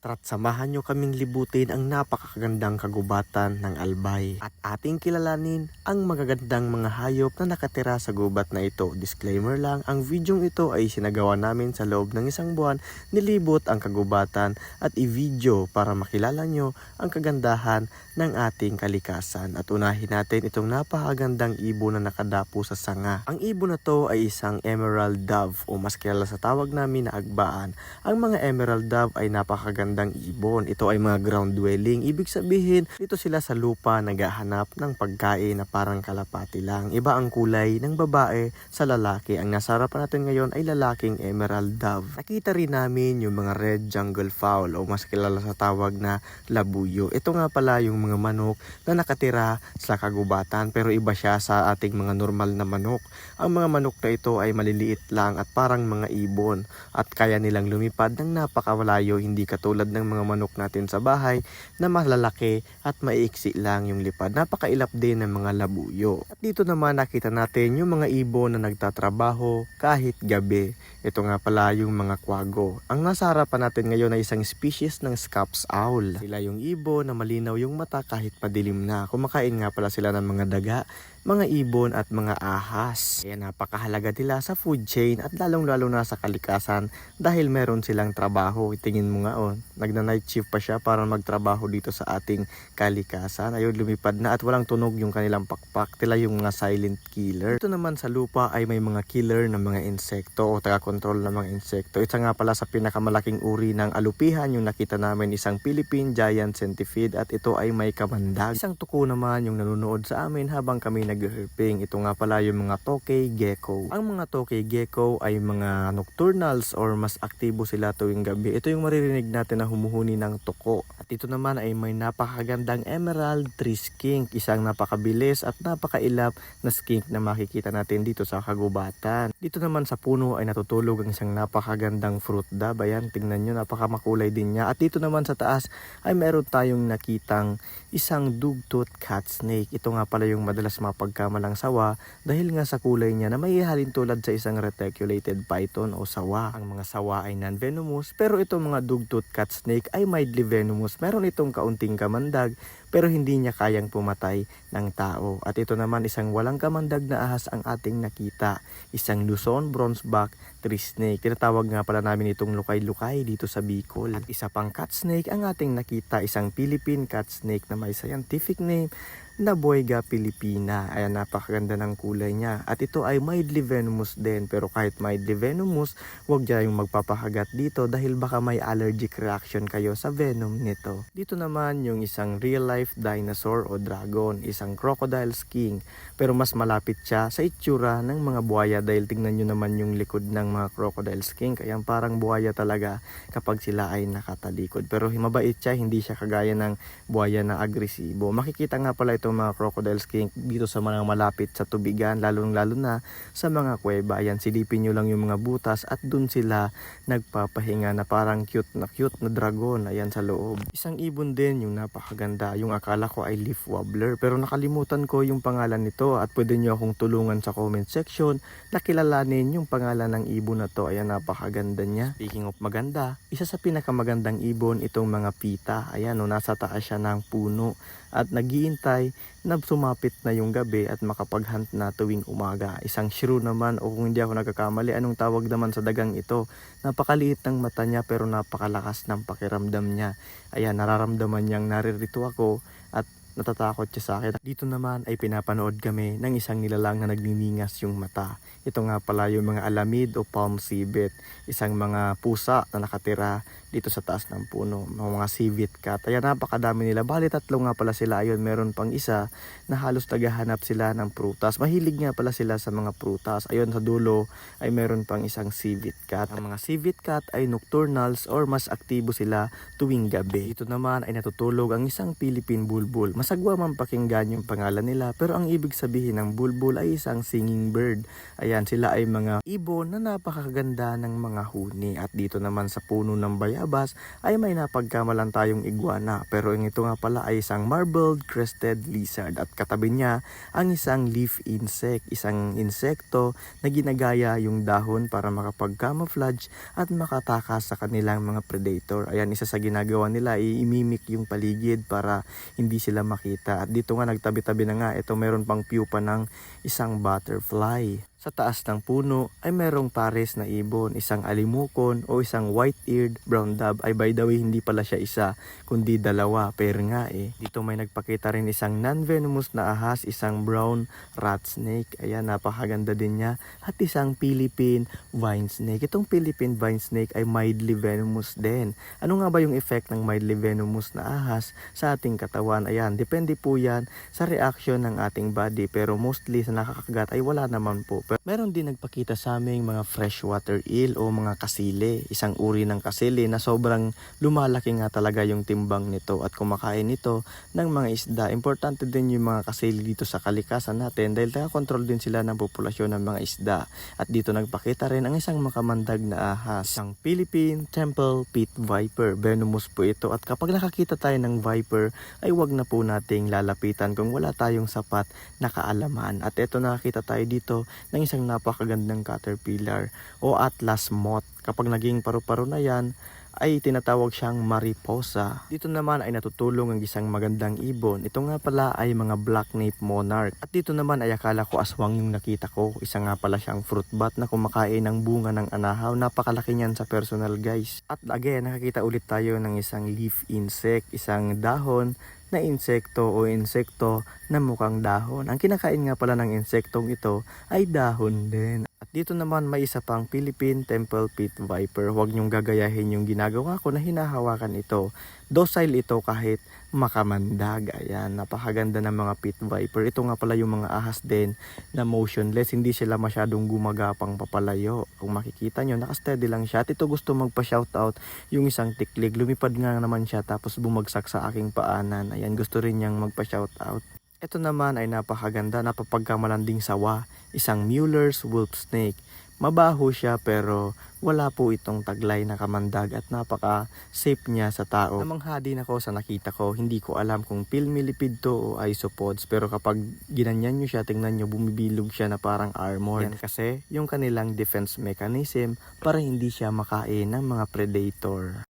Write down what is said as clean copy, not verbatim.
Tara't samahan nyo kaming libutin ang napakagandang kagubatan ng Albay at ating kilalanin ang magagandang mga hayop na nakatira sa gubat na ito. Disclaimer lang, ang videong ito ay sinagawa namin sa loob ng isang buwan, nilibot ang kagubatan at i-video para makilala nyo ang kagandahan ng ating kalikasan. At unahin natin itong napakagandang ibon na nakadapo sa sanga. Ang ibon na to ay isang emerald dove o mas kilala sa tawag namin na agbaan. Ang mga emerald dove ay napakagandang ibon. Ito ay mga ground dwelling. Ibig sabihin, dito sila sa lupa naghahanap ng pagkain na parang kalapati lang. Iba ang kulay ng babae sa lalaki. Ang nasa harapan natin ngayon ay lalaking emerald dove. Nakita rin namin yung mga red jungle fowl o mas kilala sa tawag na labuyo. Ito nga pala yung mga manok na nakatira sa kagubatan pero iba siya sa ating mga normal na manok. Ang mga manok na ito ay maliliit lang at parang mga ibon at kaya nilang lumipad ng napakawalayo, hindi katulad ng mga manok natin sa bahay na malalaki at maiiksi lang yung lipad. Napakailap din ng mga labuyo. At dito naman nakita natin yung mga ibon na nagtatrabaho kahit gabi. Ito nga pala yung mga kwago. Ang nasa harapan natin ngayon ay isang species ng scaps owl. Sila yung ibon na malinaw yung mata kahit madilim na. Kumakain nga pala sila ng mga daga, mga ibon at mga ahas. Kaya napakahalaga nila sa food chain at lalong-lalo na sa kalikasan dahil meron silang trabaho. Tingin mo nga nagna-night shift pa siya para magtrabaho dito sa ating kalikasan. Ayun, lumipad na at walang tunog yung kanilang pakpak. Tila yung mga silent killer. Ito naman sa lupa ay may mga killer ng mga insekto o taga-control ng mga insekto. Isa nga pala sa pinakamalaking uri ng alupihan yung nakita namin, isang Philippine giant centipede at ito ay may kamandag. Isang tuko naman yung nanonood sa amin habang kami nag-herping. Ito nga pala yung mga tokay gecko. Ang mga tokay gecko ay mga nocturnals or mas aktibo sila tuwing gabi. Ito yung maririnig natin na humuhuni ng tuko. At ito naman ay may napakagandang emerald tree skink, isang napakabilis at napakailap na skink na makikita natin dito sa kagubatan. Dito naman sa puno ay natutulog ang isang napakagandang fruit dove. Ayan, tingnan nyo, napakamakulay din niya. At dito naman sa taas ay meron tayong nakitang isang dugtooth cat snake. Ito nga pala yung madalas mapagkamalang sawa dahil nga sa kulay niya na may halin tulad sa isang reticulated python o sawa. Ang mga sawa ay non-venomous pero itong mga dugtooth cat snake ay mildly venomous. Meron itong kaunting kamandag pero hindi niya kayang pumatay ng tao. At ito naman isang walang kamandag na ahas ang ating nakita. Isang Luzon bronzeback tree snake. Tinatawag nga pala namin itong lukay-lukay dito sa Bicol. At isa pang cat snake ang ating nakita, isang Philippine cat snake na may scientific name na Boyga philippina. Ayan, napakaganda ng kulay niya. At ito ay mildly venomous din. Pero kahit mildly venomous, huwag kayong magpapahagat dito dahil baka may allergic reaction kayo sa venom nito. Dito naman yung isang real life dinosaur o dragon, isang crocodile skink. Pero mas malapit siya sa itsura ng mga buhaya dahil tingnan nyo naman yung likod ng mga crocodile skink. Ayan, parang buhaya talaga kapag sila ay nakatalikod. Pero mabait siya, hindi siya kagaya ng buhaya na agresibo. Makikita nga pala itong mga crocodile skink dito sa mga malapit sa tubigan, lalo na sa mga kuweba. Ayan, silipin nyo lang yung mga butas at dun sila nagpapahinga na parang cute na dragon. Ayan sa loob. Isang ibon din yung napakaganda. Yung akala ko ay leaf wobbler pero nakalimutan ko yung pangalan nito at pwede nyo akong tulungan sa comment section na kilalanin yung pangalan ng ibon na to. Ayan, napakaganda niya. Speaking of maganda, isa sa pinakamagandang ibon itong mga pita. Ayan, nasa taas siya ng puno at naghihintay na sumapit na yung gabi at makapaghunt na tuwing umaga. Isang shrew naman o kung hindi ako nagkakamali, anong tawag naman sa dagang ito? Napakaliit ng mata niya pero napakalakas ng pakiramdam niya. Ayan, nararamdaman niyang naririto ako at natatakot siya sa akin. Dito naman ay pinapanood kami ng isang nilalang na nagniningas yung mata. Ito nga pala yung mga alamid o palm civet, isang mga pusa na nakatira dito sa taas ng puno, mga civet cat. Ayan, napakadami nila. Bali, tatlo nga pala sila. Ayun, meron pang isa na halos naghahanap sila ng prutas. Mahilig nga pala sila sa mga prutas. Ayun, sa dulo ay meron pang isang civet cat. Ang mga civet cat ay nocturnals or mas aktibo sila tuwing gabi. Ito naman ay natutulog ang isang Philippine bulbul. Masagwa man pakinggan yung pangalan nila pero ang ibig sabihin ng bulbul ay isang singing bird. Ayan, sila ay mga ibon na napakaganda ng mga huni. At dito naman sa puno ng bayabas Bayabas ay may napagkamalan tayong iguana. Pero ang ito nga pala ay isang marbled crested lizard at katabi niya ang isang leaf insect, isang insekto na ginagaya yung dahon para makapag-camouflage at makatakas sa kanilang mga predator. Ayan, isa sa ginagawa nila ay imimik yung paligid para hindi sila makita. At dito nga nagtabi-tabi na nga, ito meron pang pupa ng isang butterfly. Sa taas ng puno ay merong pares na ibon, isang alimukon o isang white-eared brown dove. Ay by the way, hindi pala siya isa, kundi dalawa, pair nga eh. Dito may nagpakita rin isang non-venomous na ahas, isang brown rat snake. Ayan, napakaganda din niya. At isang Philippine vine snake. Itong Philippine vine snake ay mildly venomous din. Ano nga ba yung effect ng mildly venomous na ahas sa ating katawan? Ayan, depende po yan sa reaction ng ating body. Pero mostly sa nakakagat ay wala naman po. Meron din nagpakita sa aming mga freshwater eel o mga kasili. Isang uri ng kasili na sobrang lumalaki nga talaga yung timbang nito at kumakain ito ng mga isda. Importante din yung mga kasili dito sa kalikasan natin dahil nakakontrol din sila ng populasyon ng mga isda. At dito nagpakita rin ang isang makamandag na ahas, ang Philippine Temple Pit Viper. Venomous po ito at kapag nakakita tayo ng viper ay wag na po nating lalapitan kung wala tayong sapat na kaalaman. At ito nakakita tayo dito ng isang napakagandang caterpillar o atlas moth. Kapag naging paru-paro na yan, ay tinatawag siyang mariposa. Dito naman ay natutulong ang isang magandang ibon. Ito nga pala ay mga black-naped monarch. At dito naman ay akala ko aswang yung nakita ko. Isa nga pala siyang fruit bat na kumakain ng bunga ng anahaw. Napakalaki niyan sa personal guys. At again, nakakita ulit tayo ng isang leaf insect, isang dahon na insekto o insekto na mukhang dahon. Ang kinakain nga pala ng insektong ito ay dahon din. At dito naman may isa pang Philippine Temple Pit Viper. Huwag niyong gagayahin yung ginagawa ko na hinahawakan ito. Docile ito kahit makamandag. Ayan, napakaganda ng mga pit viper. Ito nga pala yung mga ahas din na motionless. Hindi sila masyadong gumagapang papalayo. Kung makikita nyo, nakasteady lang siya. At ito gusto magpa-shoutout yung isang tiklig. Lumipad nga naman siya tapos bumagsak sa aking paanan. Ayan, gusto rin niyang magpa-shoutout. Ito naman ay napakaganda, napapagkamalanding sawa, isang Mueller's wolf snake. Mabaho siya pero wala po itong taglay na kamandag at napaka-safe niya sa tao. Namangha din ako sa nakita ko, hindi ko alam kung pilmilipid to o isopods pero kapag ginanyan nyo siya, tingnan nyo bumibilog siya na parang armor. Yan kasi yung kanilang defense mechanism para hindi siya makain ng mga predator.